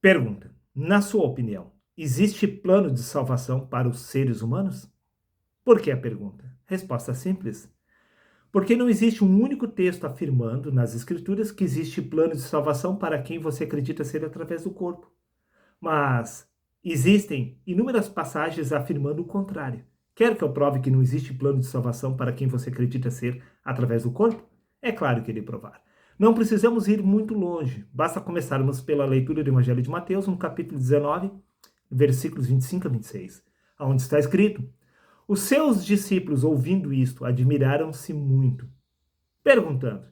Pergunta: na sua opinião, existe plano de salvação para os seres humanos? Por que a pergunta? Resposta simples. Porque não existe um único texto afirmando nas Escrituras que existe plano de salvação para quem você acredita ser através do corpo. Mas existem inúmeras passagens afirmando o contrário. Quer que eu prove que não existe plano de salvação para quem você acredita ser através do corpo? É claro que irei provar. Não precisamos ir muito longe. Basta começarmos pela leitura do Evangelho de Mateus, no capítulo 19, versículos 25 a 26, onde está escrito: os seus discípulos, ouvindo isto, admiraram-se muito, perguntando: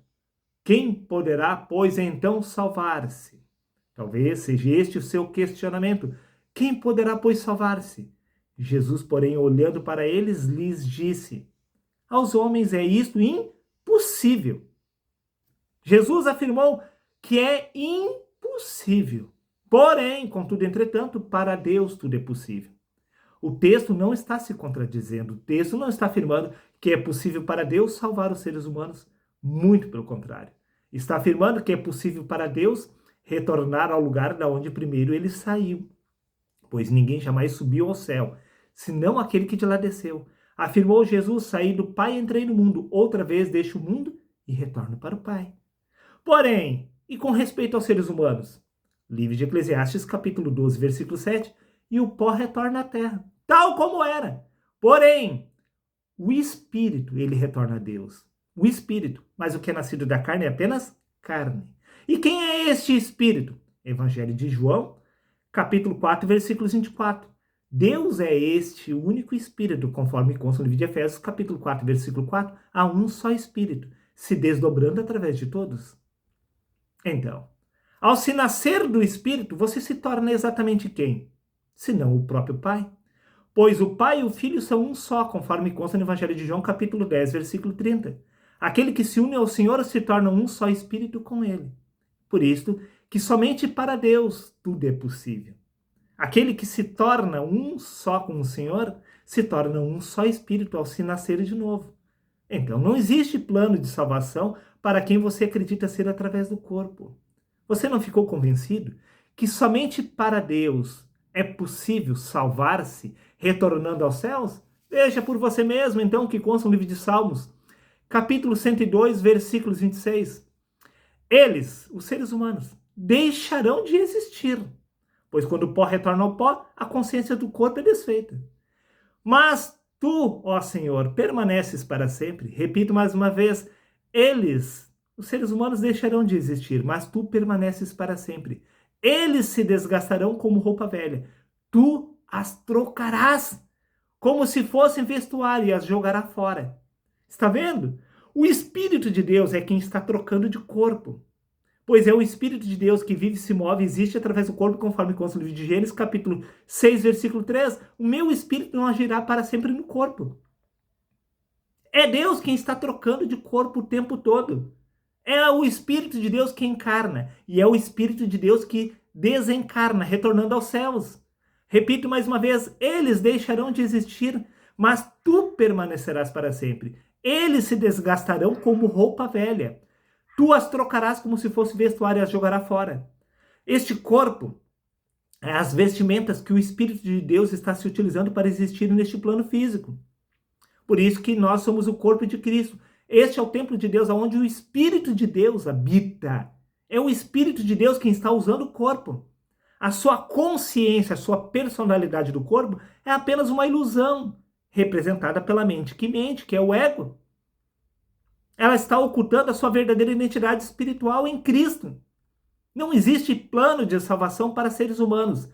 quem poderá, pois, então salvar-se? Talvez seja este o seu questionamento. Quem poderá, pois, salvar-se? Jesus, porém, olhando para eles, lhes disse: aos homens é isto impossível. Jesus afirmou que é impossível. Porém, contudo, entretanto, para Deus tudo é possível. O texto não está se contradizendo. O texto não está afirmando que é possível para Deus salvar os seres humanos. Muito pelo contrário. Está afirmando que é possível para Deus retornar ao lugar da onde primeiro ele saiu. Pois ninguém jamais subiu ao céu, senão aquele que de lá desceu. Afirmou Jesus: saí do Pai e entrei no mundo. Outra vez deixo o mundo e retorno para o Pai. Porém, e com respeito aos seres humanos? Livro de Eclesiastes, capítulo 12, versículo 7. E o pó retorna à terra, tal como era. Porém, o espírito, ele retorna a Deus. O espírito, mas o que é nascido da carne é apenas carne. E quem é este espírito? Evangelho de João, capítulo 4, versículos 24. Deus é este único espírito, conforme consta no livro de Efésios, capítulo 4, versículo 4. Há um só espírito, se desdobrando através de todos. Então, ao se nascer do espírito, você se torna exatamente quem? Senão o próprio Pai. Pois o Pai e o Filho são um só, conforme consta no Evangelho de João, capítulo 10, versículo 30. Aquele que se une ao Senhor se torna um só espírito com ele. Por isso que somente para Deus tudo é possível. Aquele que se torna um só com o Senhor se torna um só espírito ao se nascer de novo. Então não existe plano de salvação para quem você acredita ser através do corpo. Você não ficou convencido que somente para Deus é possível salvar-se retornando aos céus? Veja por você mesmo, então, o que consta no livro de Salmos, capítulo 102, versículos 26. Eles, os seres humanos, deixarão de existir, pois quando o pó retorna ao pó, a consciência do corpo é desfeita. Mas tu, ó Senhor, permaneces para sempre. Repito mais uma vez, eles, os seres humanos, deixarão de existir, mas tu permaneces para sempre. Eles se desgastarão como roupa velha. Tu as trocarás como se fossem vestuário e as jogará fora. Está vendo? O Espírito de Deus é quem está trocando de corpo. Pois é o Espírito de Deus que vive, se move, existe através do corpo, conforme consta no livro de Gênesis, capítulo 6, versículo 3. O meu Espírito não agirá para sempre no corpo. É Deus quem está trocando de corpo o tempo todo. É o Espírito de Deus que encarna. E é o Espírito de Deus que desencarna, retornando aos céus. Repito mais uma vez, eles deixarão de existir, mas tu permanecerás para sempre. Eles se desgastarão como roupa velha. Tu as trocarás como se fosse vestuário e as jogará fora. Este corpo é as vestimentas que o Espírito de Deus está se utilizando para existir neste plano físico. Por isso que nós somos o corpo de Cristo. Este é o templo de Deus, onde o Espírito de Deus habita. É o Espírito de Deus quem está usando o corpo. A sua consciência, a sua personalidade do corpo é apenas uma ilusão, representada pela mente que mente, que é o ego. Ela está ocultando a sua verdadeira identidade espiritual em Cristo. Não existe plano de salvação para seres humanos.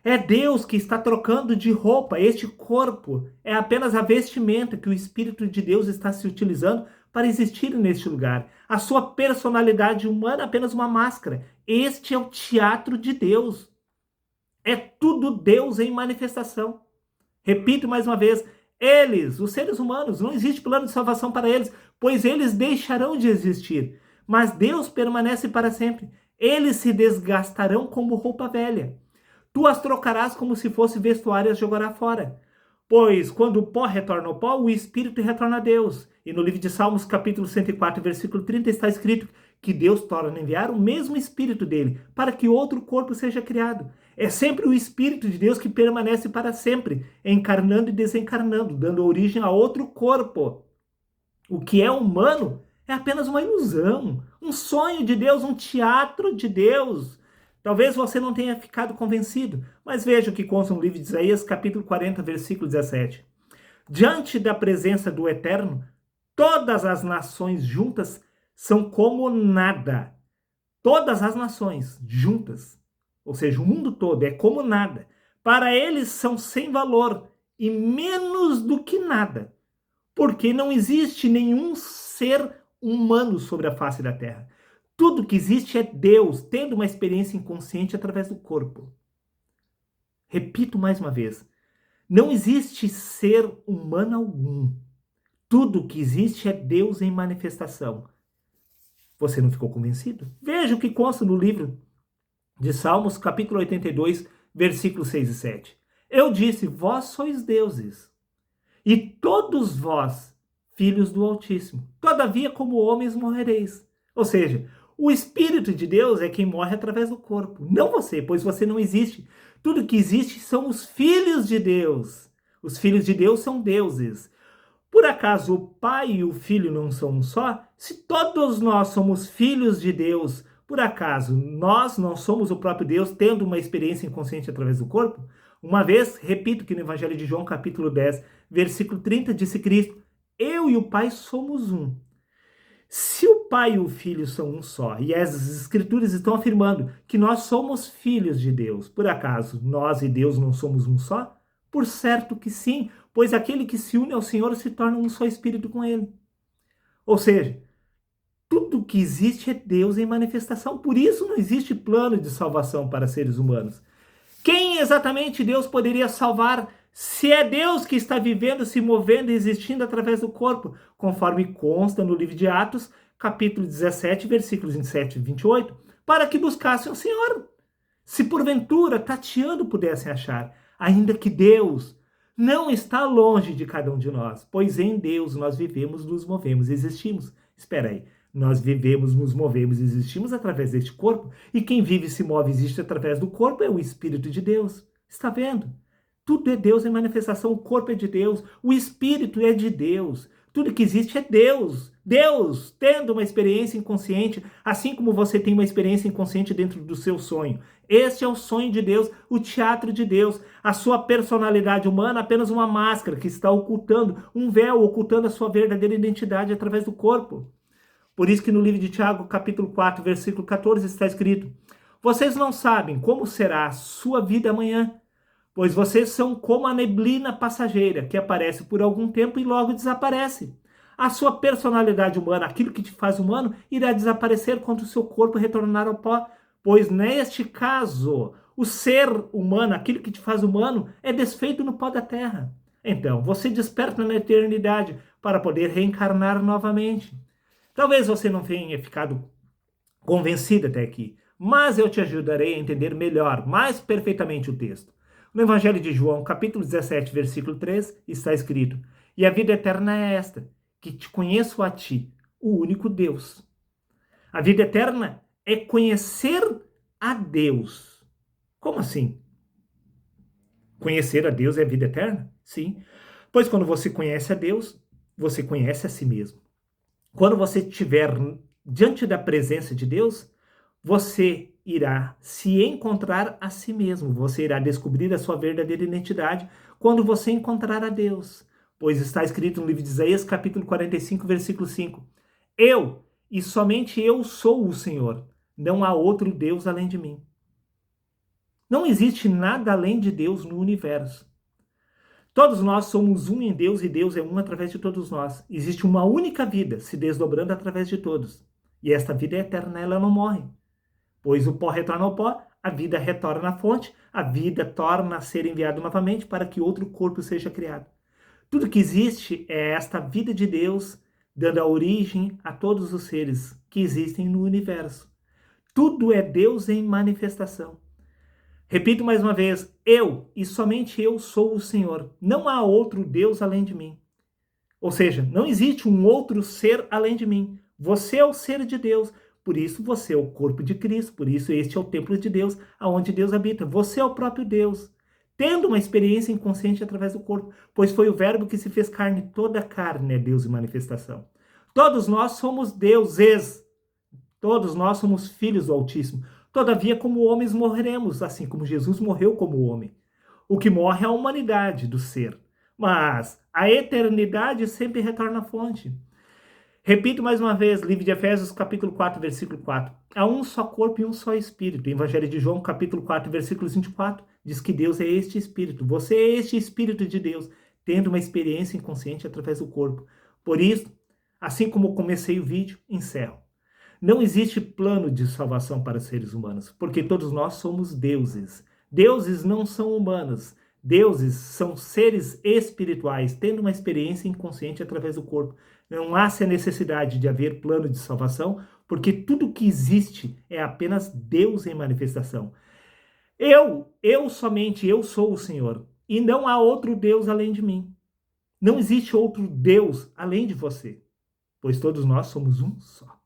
É Deus que está trocando de roupa. Este corpo é apenas a vestimenta que o Espírito de Deus está se utilizando para existir neste lugar. A sua personalidade humana é apenas uma máscara. Este é o teatro de Deus. É tudo Deus em manifestação. Repito mais uma vez, eles, os seres humanos, não existe plano de salvação para eles, pois eles deixarão de existir. Mas Deus permanece para sempre. Eles se desgastarão como roupa velha. Tu as trocarás como se fosse vestuário e as jogará fora. Pois quando o pó retorna ao pó, o espírito retorna a Deus. E no livro de Salmos, capítulo 104, versículo 30, está escrito que Deus torna a enviar o mesmo Espírito dele, para que outro corpo seja criado. É sempre o Espírito de Deus que permanece para sempre, encarnando e desencarnando, dando origem a outro corpo. O que é humano é apenas uma ilusão, um sonho de Deus, um teatro de Deus. Talvez você não tenha ficado convencido, mas veja o que consta no livro de Isaías, capítulo 40, versículo 17. Diante da presença do Eterno, todas as nações juntas são como nada. Todas as nações juntas, ou seja, o mundo todo é como nada. Para eles são sem valor e menos do que nada, porque não existe nenhum ser humano sobre a face da terra. Tudo que existe é Deus tendo uma experiência inconsciente através do corpo. Repito mais uma vez. Não existe ser humano algum. Tudo que existe é Deus em manifestação. Você não ficou convencido? Veja o que consta no livro de Salmos, capítulo 82, versículos 6 e 7. Eu disse, vós sois deuses, e todos vós, filhos do Altíssimo. Todavia, como homens, morrereis. Ou seja, o Espírito de Deus é quem morre através do corpo, não você, pois você não existe. Tudo que existe são os filhos de Deus. Os filhos de Deus são deuses. Por acaso o Pai e o Filho não são um só? Se todos nós somos filhos de Deus, por acaso nós não somos o próprio Deus tendo uma experiência inconsciente através do corpo? Uma vez, repito que no Evangelho de João, capítulo 10, versículo 30, disse Cristo, eu e o Pai somos um. Se o Pai e o Filho são um só, e as Escrituras estão afirmando que nós somos filhos de Deus, por acaso nós e Deus não somos um só? Por certo que sim, pois aquele que se une ao Senhor se torna um só espírito com Ele. Ou seja, tudo que existe é Deus em manifestação, por isso não existe plano de salvação para seres humanos. Quem exatamente Deus poderia salvar se é Deus que está vivendo, se movendo e existindo através do corpo, conforme consta no livro de Atos, capítulo 17, versículos 27 e 28, para que buscassem o Senhor. Se porventura, tateando, pudessem achar, ainda que Deus não está longe de cada um de nós, pois em Deus nós vivemos, nos movemos e existimos. Espera aí, nós vivemos, nos movemos e existimos através deste corpo, e quem vive, se move e existe através do corpo é o Espírito de Deus. Está vendo? Tudo é Deus em manifestação, o corpo é de Deus, o Espírito é de Deus. Tudo que existe é Deus. Deus tendo uma experiência inconsciente, assim como você tem uma experiência inconsciente dentro do seu sonho. Este é o sonho de Deus, o teatro de Deus. A sua personalidade humana apenas uma máscara que está ocultando, um véu ocultando a sua verdadeira identidade através do corpo. Por isso que no livro de Tiago, capítulo 4, versículo 14, está escrito, vocês não sabem como será a sua vida amanhã, pois vocês são como a neblina passageira, que aparece por algum tempo e logo desaparece. A sua personalidade humana, aquilo que te faz humano, irá desaparecer quando o seu corpo retornar ao pó, pois neste caso, o ser humano, aquilo que te faz humano, é desfeito no pó da terra. Então, você desperta na eternidade para poder reencarnar novamente. Talvez você não tenha ficado convencido até aqui, mas eu te ajudarei a entender melhor, mais perfeitamente o texto. No Evangelho de João, capítulo 17, versículo 3, está escrito, e a vida eterna é esta, que te conheço a ti, o único Deus. A vida eterna é conhecer a Deus. Como assim? Conhecer a Deus é a vida eterna? Sim. Pois quando você conhece a Deus, você conhece a si mesmo. Quando você estiver diante da presença de Deus, você irá se encontrar a si mesmo. Você irá descobrir a sua verdadeira identidade quando você encontrar a Deus. Pois está escrito no livro de Isaías, capítulo 45, versículo 5. Eu, e somente eu sou o Senhor. Não há outro Deus além de mim. Não existe nada além de Deus no universo. Todos nós somos um em Deus e Deus é um através de todos nós. Existe uma única vida se desdobrando através de todos. E esta vida é eterna, ela não morre. Pois o pó retorna ao pó, a vida retorna à fonte, a vida torna a ser enviado novamente para que outro corpo seja criado. Tudo que existe é esta vida de Deus, dando a origem a todos os seres que existem no universo. Tudo é Deus em manifestação. Repito mais uma vez, eu e somente eu sou o Senhor. Não há outro Deus além de mim. Ou seja, não existe um outro ser além de mim. Você é o ser de Deus. Por isso você é o corpo de Cristo, por isso este é o templo de Deus, aonde Deus habita. Você é o próprio Deus, tendo uma experiência inconsciente através do corpo, pois foi o verbo que se fez carne, toda a carne é Deus em manifestação. Todos nós somos deuses, todos nós somos filhos do Altíssimo. Todavia, como homens, morreremos, assim como Jesus morreu como homem. O que morre é a humanidade do ser, mas a eternidade sempre retorna à fonte. Repito mais uma vez, livro de Efésios, capítulo 4, versículo 4. Há um só corpo e um só espírito. Evangelho de João, capítulo 4, versículo 24, diz que Deus é este espírito. Você é este espírito de Deus, tendo uma experiência inconsciente através do corpo. Por isso, assim como comecei o vídeo, encerro. Não existe plano de salvação para os seres humanos, porque todos nós somos deuses. Deuses não são humanos. Deuses são seres espirituais, tendo uma experiência inconsciente através do corpo. Não há essa necessidade de haver plano de salvação, porque tudo que existe é apenas Deus em manifestação. Somente eu sou o Senhor, e não há outro Deus além de mim. Não existe outro Deus além de você, pois todos nós somos um só.